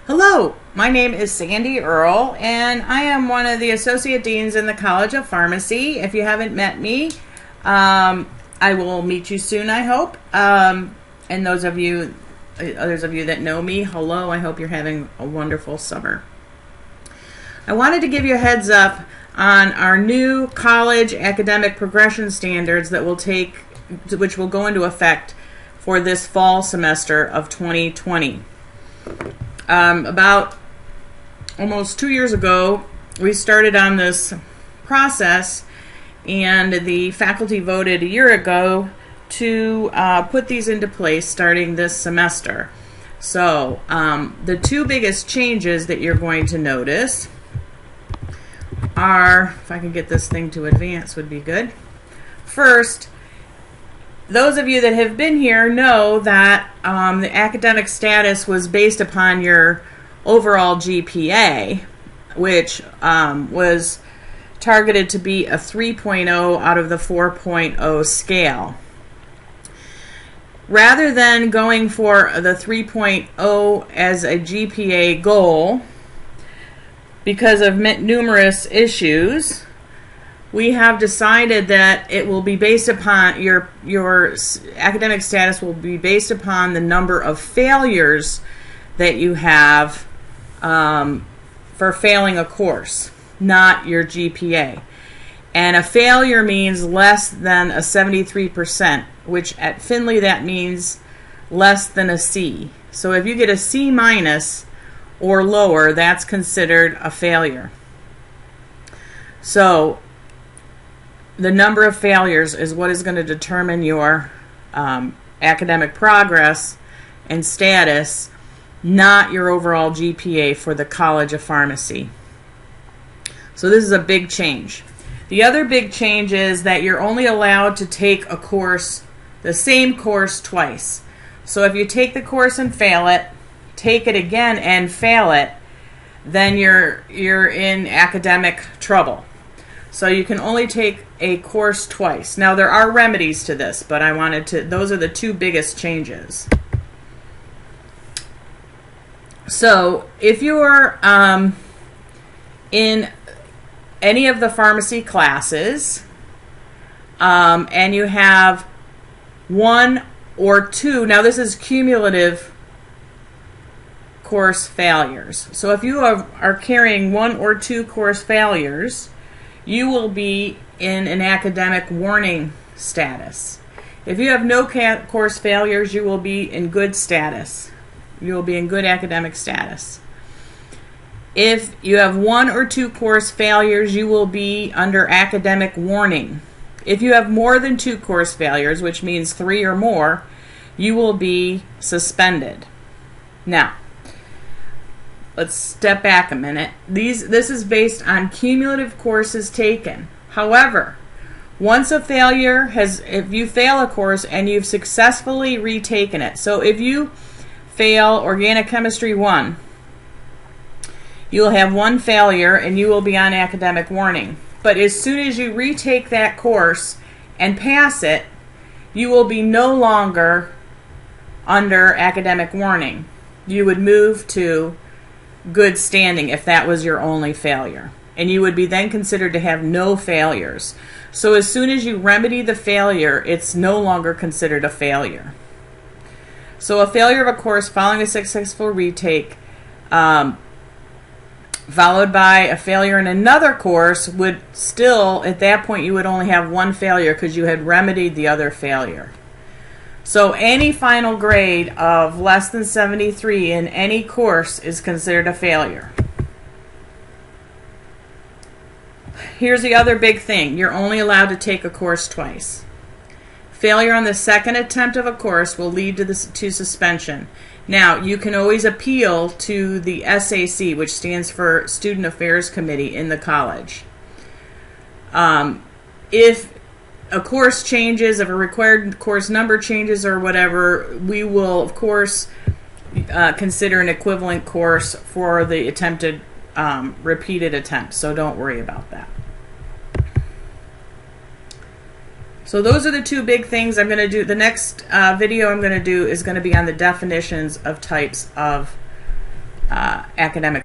Hello, my name is Sandy Earle, and I am one of the Associate Deans in the College of Pharmacy. If you haven't met me, I will meet you soon, I hope. And others of you that know me, hello, I hope you're having a wonderful summer. I wanted to give you a heads up on our new college academic progression standards which will go into effect for this fall semester of 2020. About almost 2 years ago, we started on this process, and the faculty voted a year ago to put these into place starting this semester. So the two biggest changes that you're going to notice are, if I can get this thing to advance would be good. First, those of you that have been here know that the academic status was based upon your overall GPA, which was targeted to be a 3.0 out of the 4.0 scale. Rather than going for the 3.0 as a GPA goal, because of numerous issues, we have decided that it will be based upon your academic status will be based upon the number of failures that you have for failing a course, not your GPA. And a failure means less than a 73%, which at Findlay that means less than a C. So if you get a C minus or lower, that's considered a failure. So the number of failures is what is going to determine your academic progress and status, not your overall GPA for the College of Pharmacy. So this is a big change. The other big change is that you're only allowed to take a course, the same course, twice. So if you take the course and fail it, take it again and fail it, then you're in academic trouble. So you can only take a course twice. Now there are remedies to this, but those are the two biggest changes. So if you're in any of the pharmacy classes and you have one or two, now this is cumulative course failures. So if you are carrying one or two course failures, you will be in an academic warning status. If you have no course failures, you will be in good status. You will be in good academic status. If you have one or two course failures, you will be under academic warning. If you have more than two course failures, which means 3 or more, you will be suspended. Now, let's step back a minute. This is based on cumulative courses taken. However, once if you fail a course and you've successfully retaken it, so if you fail Organic Chemistry 1, you will have one failure and you will be on academic warning. But as soon as you retake that course and pass it, you will be no longer under academic warning. You would move to good standing if that was your only failure, and you would be then considered to have no failures. So as soon as you remedy the failure, it's no longer considered a failure. So a failure of a course following a successful retake followed by a failure in another course would still, at that point, you would only have one failure because you had remedied the other failure. So any final grade of less than 73 in any course is considered a failure. Here's the other big thing. You're only allowed to take a course twice. Failure on the second attempt of a course will lead to suspension. Now, you can always appeal to the SAC, which stands for Student Affairs Committee in the college. If a course changes, if a required course number changes or whatever, we will, of course, consider an equivalent course for the attempted repeated attempt. So don't worry about that. So those are the two big things I'm going to do. The next video I'm going to do is going to be on the definitions of types of academic